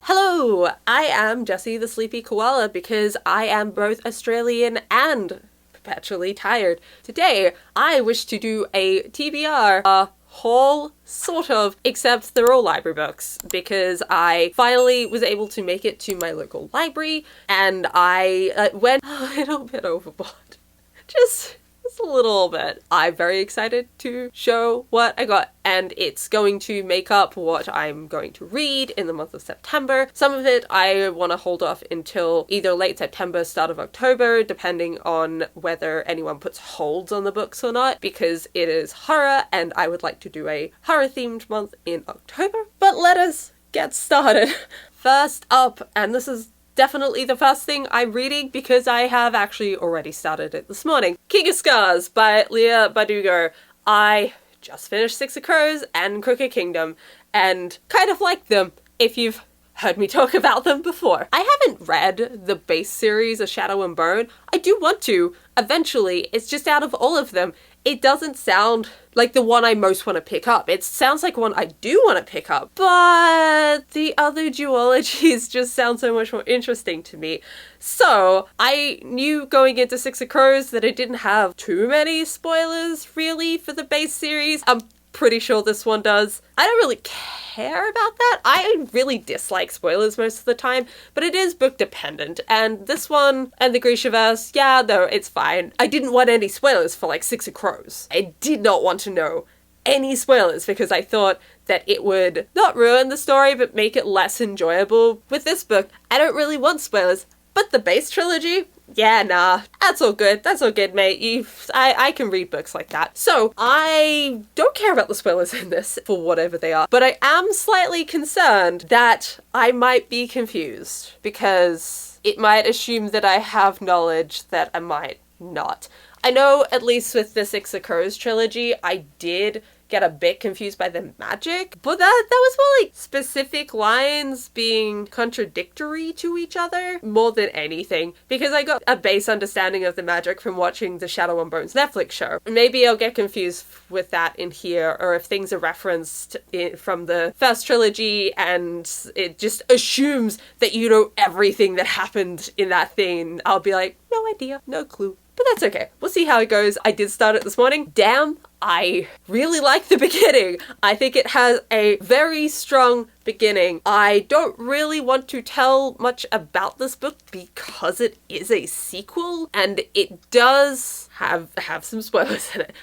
Hello, I am Jessie the Sleepy Koala because I am both Australian and perpetually tired. Today, I wish to do a TBR, a haul, sort of, except they're all library books because I finally was able to make it to my local library and I went a little bit overboard. Just a little bit. I'm very excited to show what I got, and it's going to make up what I'm going to read in the month of September. Some of it I want to hold off until either late September, start of October, depending on whether anyone puts holds on the books or not, because it is horror and I would like to do a horror themed month in October. But let us get started. First up, and this is definitely the first thing I'm reading because I have actually already started it this morning. King of Scars by Leigh Bardugo. I just finished Six of Crows and Crooked Kingdom and kind of like them if you've heard me talk about them before. I haven't read the base series of Shadow and Bone. I do want to eventually. It's just out of all of them, it doesn't sound like the one I most want to pick up. It sounds like one I do want to pick up, but the other duologies just sound so much more interesting to me. So I knew going into Six of Crows that it didn't have too many spoilers really for the base series. I'm pretty sure this one does. I don't really care about that. I really dislike spoilers most of the time, but it is book dependent. And this one and the Grishaverse, yeah, no, it's fine. I didn't want any spoilers for like Six of Crows. I did not want to know any spoilers because I thought that it would not ruin the story, but make it less enjoyable. With this book, I don't really want spoilers, but the base trilogy, yeah, nah, that's all good. That's all good, mate. I can read books like that. So I don't care about the spoilers in this for whatever they are, but I am slightly concerned that I might be confused because it might assume that I have knowledge that I might not. I know at least with the Six of Crows trilogy, I did get a bit confused by the magic, but that was more like specific lines being contradictory to each other more than anything, because I got a base understanding of the magic from watching the Shadow and Bones Netflix show. Maybe I'll get confused with that in here, or if things are referenced from the first trilogy and it just assumes that you know everything that happened in that thing, I'll be like, no idea, no clue. But that's okay. We'll see how it goes. I did start it this morning. Damn, I really like the beginning. I think it has a very strong beginning. I don't really want to tell much about this book because it is a sequel and it does have some spoilers in it.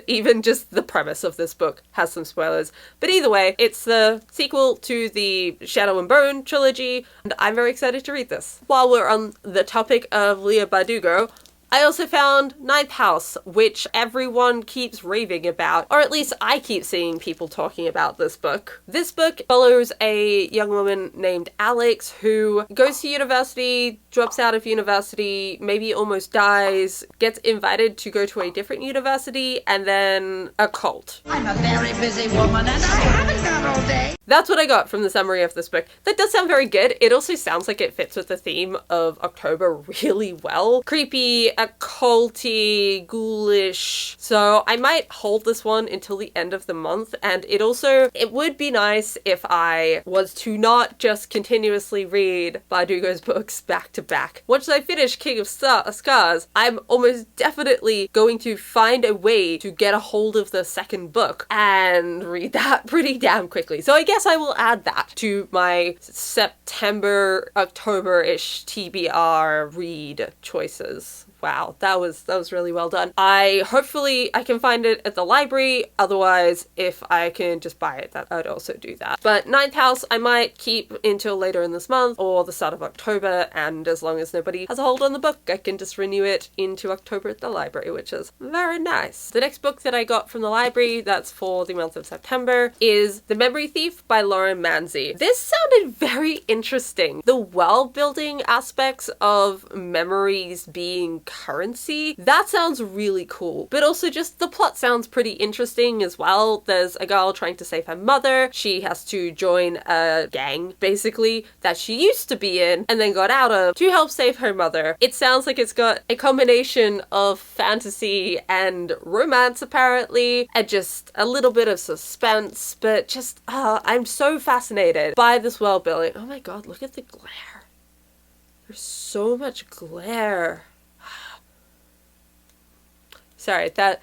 Even just the premise of this book has some spoilers. But either way, it's the sequel to the Shadow and Bone trilogy, and I'm very excited to read this. While we're on the topic of Leigh Bardugo, I also found Ninth House, which everyone keeps raving about, or at least I keep seeing people talking about this book. This book follows a young woman named Alex who goes to university, drops out of university, maybe almost dies, gets invited to go to a different university, and then a cult. I'm a very busy woman and I haven't got all day. That's what I got from the summary of this book. That does sound very good. It also sounds like it fits with the theme of October really well. Creepy, occulty, ghoulish. So I might hold this one until the end of the month, and it would be nice if I was to not just continuously read Bardugo's books back to back. Once I finish King of Scars, I'm almost definitely going to find a way to get a hold of the second book and read that pretty damn quickly. So I guess I will add that to my September, October-ish TBR read choices. Wow, that was really well done. Hopefully I can find it at the library. Otherwise, if I can just buy it, that I'd also do that. But Ninth House I might keep until later in this month or the start of October, and as long as nobody has a hold on the book, I can just renew it into October at the library, which is very nice. The next book that I got from the library, that's for the month of September, is The Memory Thief by Mansy. This sounded very interesting. The world building aspects of memories being currency. That sounds really cool. But also just the plot sounds pretty interesting as well. There's a girl trying to save her mother. She has to join a gang, basically, that she used to be in and then got out of to help save her mother. It sounds like it's got a combination of fantasy and romance, apparently, and just a little bit of suspense, but just, I'm so fascinated by this world building. Oh my god, look at the glare. There's so much glare. Sorry, that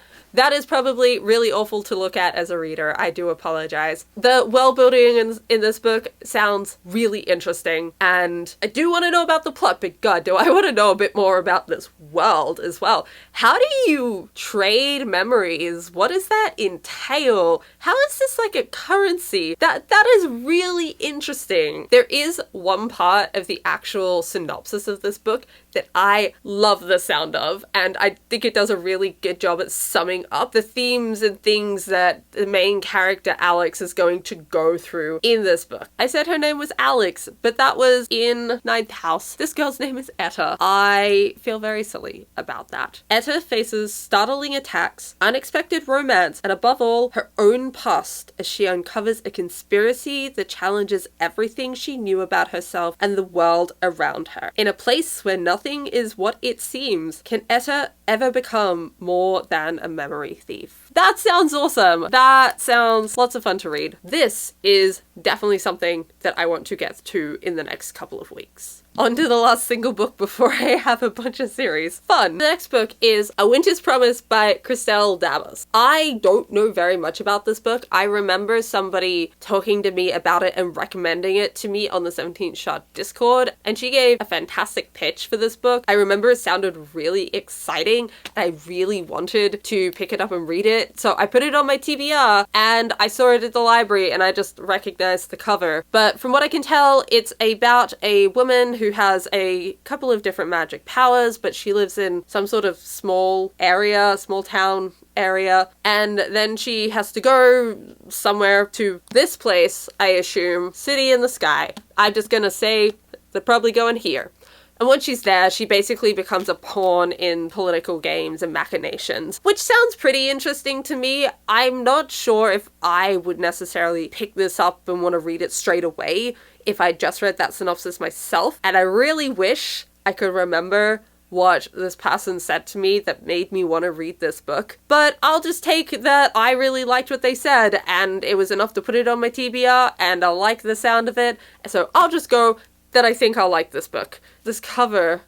is probably really awful to look at as a reader. I do apologize. The world building in this book sounds really interesting, and I do want to know about the plot, but god, do I want to know a bit more about this world as well. How do you trade memories? What does that entail? How is this like a currency? That is really interesting. There is one part of the actual synopsis of this book that I love the sound of, and I think it does a really good job at summing up the themes and things that the main character Alex is going to go through in this book. I said her name was Alex, but that was in Ninth House. This girl's name is Etta. I feel very silly about that. Etta faces startling attacks, unexpected romance, and above all, her own past as she uncovers a conspiracy that challenges everything she knew about herself and the world around her. In a place where nothing is what it seems, can Etta ever become more than a memory thief? That sounds awesome. That sounds lots of fun to read. This is definitely something that I want to get to in the next couple of weeks. On to the last single book before I have a bunch of series. Fun! The next book is A Winter's Promise by Christelle Dabos. I don't know very much about this book. I remember somebody talking to me about it and recommending it to me on the 17th Shot Discord, and she gave a fantastic pitch for this book. I remember it sounded really exciting, and I really wanted to pick it up and read it. So I put it on my TBR, and I saw it at the library, and I just recognized the cover. But from what I can tell, it's about a woman who has a couple of different magic powers, but she lives in some sort of small town area, and then she has to go somewhere to this place, I assume, City in the Sky. I'm just gonna say they're probably going here. And once she's there, she basically becomes a pawn in political games and machinations, which sounds pretty interesting to me. I'm not sure if I would necessarily pick this up and want to read it straight away if I just read that synopsis myself. And I really wish I could remember what this person said to me that made me want to read this book. But I'll just take that I really liked what they said, and it was enough to put it on my TBR, and I like the sound of it. So I'll just go that I think I'll like this book. This cover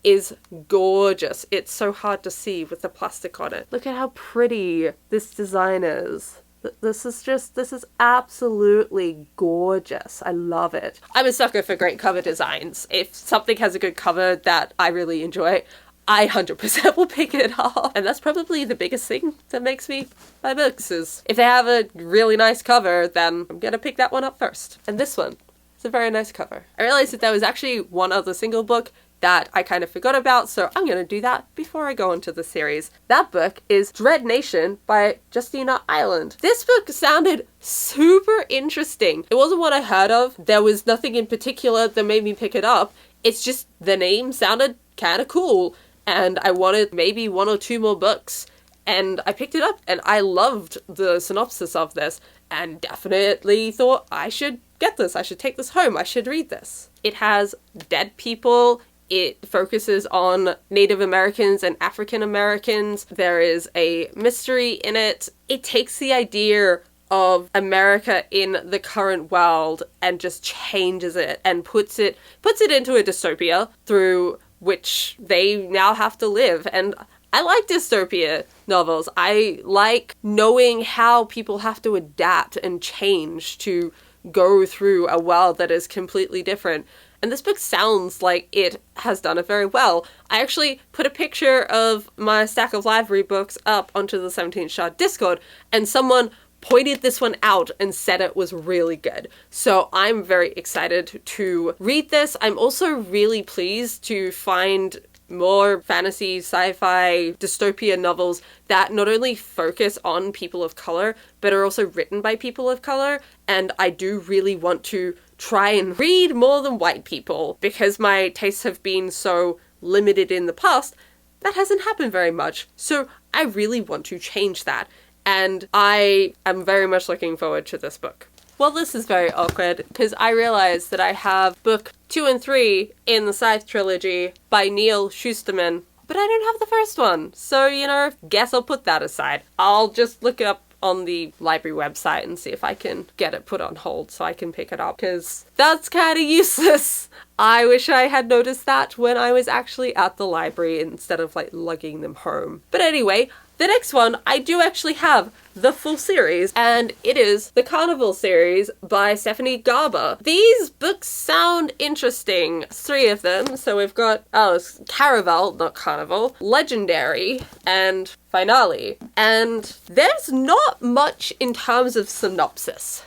is gorgeous. It's so hard to see with the plastic on it. Look at how pretty this design is. This is absolutely gorgeous. I love it. I'm a sucker for great cover designs. If something has a good cover that I really enjoy, I 100% will pick it up. And that's probably the biggest thing that makes me buy books, is if they have a really nice cover, then I'm gonna pick that one up first. And this one, it's a very nice cover. I realized that there was actually one other single book that I kind of forgot about, so I'm going to do that before I go into the series. That book is Dreadnation by Justina Ireland. This book sounded super interesting. It wasn't one I heard of. There was nothing in particular that made me pick it up. It's just the name sounded kind of cool, and I wanted maybe one or two more books. And I picked it up, and I loved the synopsis of this, and definitely thought I should get this. I should take this home. I should read this. It has dead people. It focuses on Native Americans and African Americans. There is a mystery in it. It takes the idea of America in the current world and just changes it and puts it into a dystopia through which they now have to live. And I like dystopia novels. I like knowing how people have to adapt and change to go through a world that is completely different. And this book sounds like it has done it very well. I actually put a picture of my stack of library books up onto the 17th Shot Discord, and someone pointed this one out and said it was really good. So I'm very excited to read this. I'm also really pleased to find more fantasy, sci-fi, dystopia novels that not only focus on people of color, but are also written by people of color. And I do really want to try and read more than white people, because my tastes have been so limited in the past. that hasn't happened very much. So I really want to change that. And I am very much looking forward to this book. Well, this is very awkward because I realized that I have book 2 and 3 in the Scythe trilogy by Neil Shusterman, but I don't have the first one. So, guess I'll put that aside. I'll just look it up on the library website and see if I can get it put on hold so I can pick it up, because that's kind of useless. I wish I had noticed that when I was actually at the library instead of lugging them home. But anyway, the next one, I do actually have the full series, and it is the Caraval series by Stephanie Garber. These books sound interesting. 3 of them. So we've got, it's Caraval, not Carnival, Legendary, and Finale. And there's not much in terms of synopsis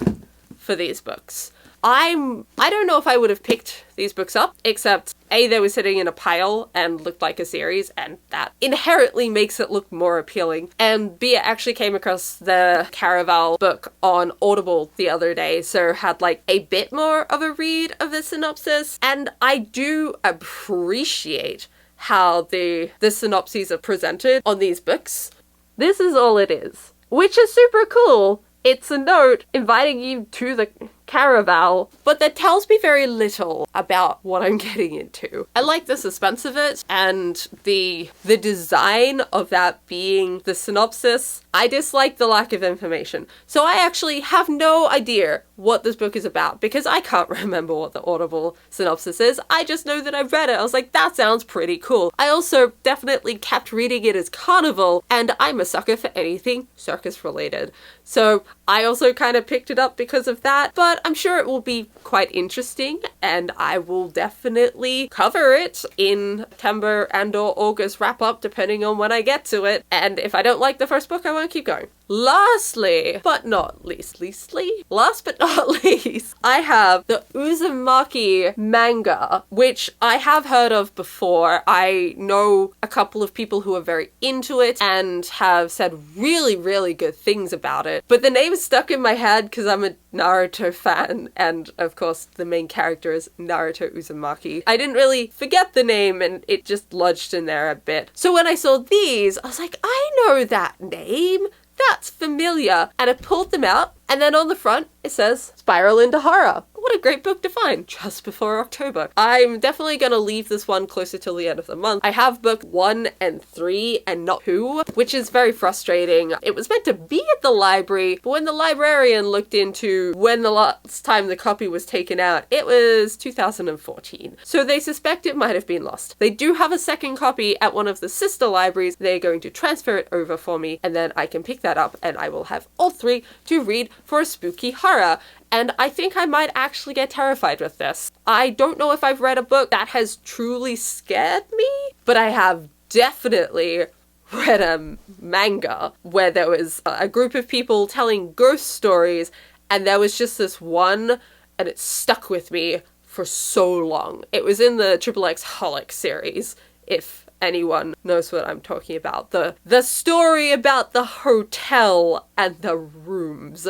for these books. I don't know if I would have picked these books up, except A, they were sitting in a pile and looked like a series, and that inherently makes it look more appealing. And B, I actually came across the Caraval book on Audible the other day, so had a bit more of a read of the synopsis, and I do appreciate how the synopses are presented on these books. This is all it is, which is super cool. It's a note inviting you to the Caraval, but that tells me very little about what I'm getting into. I like the suspense of it and the design of that being the synopsis. I dislike the lack of information. So I actually have no idea what this book is about because I can't remember what the Audible synopsis is. I just know that I've read it. I was like, that sounds pretty cool. I also definitely kept reading it as Carnival, and I'm a sucker for anything circus related. So I also kind of picked it up because of that, but I'm sure it will be quite interesting, and I will definitely cover it in September and or August wrap up, depending on when I get to it. And if I don't like the first book, I won't keep going. Lastly, but not least, last but not least, I have the Uzimaki manga, which I have heard of before. I know a couple of people who are very into it and have said really, really good things about it. But the name is stuck in my head because I'm a Naruto fan, and of course the main character is Naruto Uzumaki. I didn't really forget the name, and it just lodged in there a bit. So when I saw these, I was like, I know that name. That's familiar. And I pulled them out, and then on the front it says Spiral into Horror. What a great book to find just before October. I'm definitely going to leave this one closer till the end of the month. I have book 1 and 3 and not 2, which is very frustrating. It was meant to be at the library, but when the librarian looked into when the last time the copy was taken out, it was 2014. So they suspect it might have been lost. They do have a second copy at one of the sister libraries. They're going to transfer it over for me, and then I can pick that up, and I will have all 3 to read for a spooky horror. And I think I might actually get terrified with this. I don't know if I've read a book that has truly scared me, but I have definitely read a manga where there was a group of people telling ghost stories, and there was just this one, and it stuck with me for so long. It was in the xxxholic series, if anyone knows what I'm talking about. The story about the hotel and the rooms.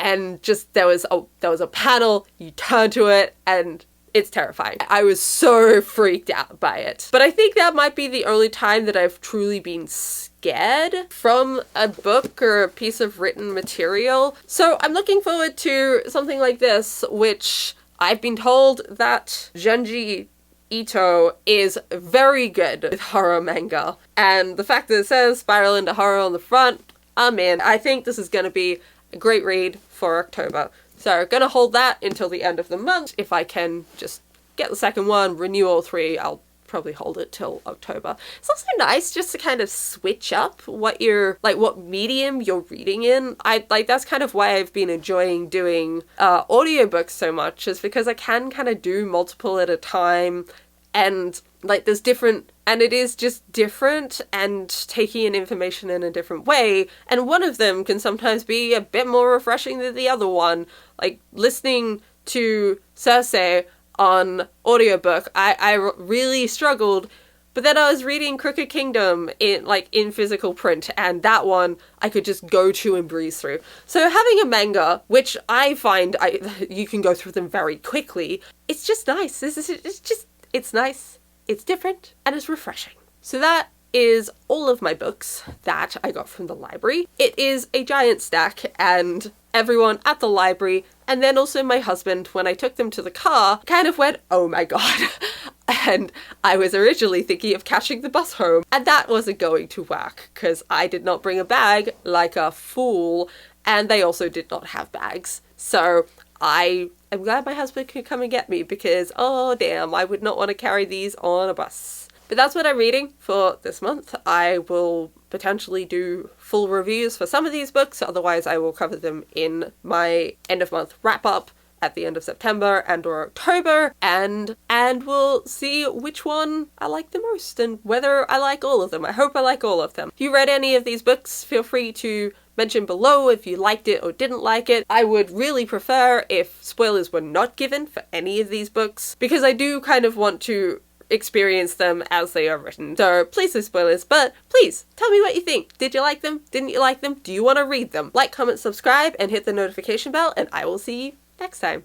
And just there was a panel, you turn to it, and it's terrifying. I was so freaked out by it. But I think that might be the only time that I've truly been scared from a book or a piece of written material. So I'm looking forward to something like this, which I've been told that Junji Ito is very good with horror manga. And the fact that it says Spiral into Horror on the front, I'm in. I think this is going to be a great read for October. So gonna hold that until the end of the month. If I can just get the second one, renew all 3, I'll probably hold it till October. It's also nice just to kind of switch up what what medium you're reading in. That's kind of why I've been enjoying doing audiobooks so much, is because I can kind of do multiple at a time, and there's different, and it is just different and taking in information in a different way. And one of them can sometimes be a bit more refreshing than the other one. Listening to Circe on audiobook, I really struggled. But then I was reading Crooked Kingdom in physical print, and that one I could just go to and breeze through. So having a manga, which I find you can go through them very quickly, it's just nice. It's nice. It's different, and it's refreshing. So that is all of my books that I got from the library. It is a giant stack, and everyone at the library, and then also my husband, when I took them to the car, kind of went, oh my god. And I was originally thinking of catching the bus home, and that wasn't going to work because I did not bring a bag like a fool, and they also did not have bags. So I am glad my husband could come and get me because, oh damn, I would not want to carry these on a bus. But that's what I'm reading for this month. I will potentially do full reviews for some of these books, otherwise I will cover them in my end of month wrap up at the end of September and or October, and we'll see which one I like the most and whether I like all of them. I hope I like all of them. If you read any of these books, feel free to mention below if you liked it or didn't like it. I would really prefer if spoilers were not given for any of these books, because I do kind of want to experience them as they are written. So please no spoilers, but please tell me what you think. Did you like them? Didn't you like them? Do you want to read them? Like, comment, subscribe, and hit the notification bell, and I will see you next time.